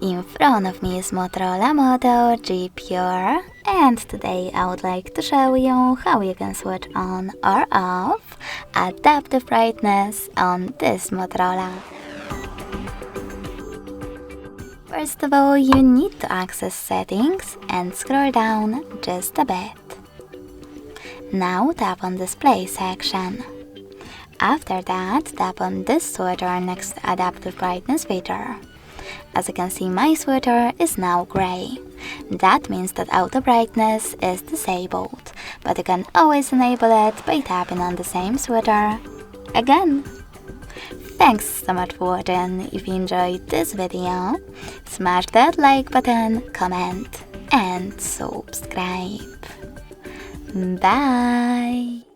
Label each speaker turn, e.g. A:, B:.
A: In front of me is Motorola Moto G Pure, and today I would like to show you how you can switch on or off adaptive brightness on this Motorola. First of all, you need to access settings and scroll down just a bit. Now tap on display section. After that, tap on this switcher next to adaptive brightness feature. As you can see, my switcher is now gray. That means that auto brightness is disabled, but you can always enable it by tapping on the same switcher again. Thanks so much for watching. If you enjoyed this video, smash that like button, comment and subscribe. Bye!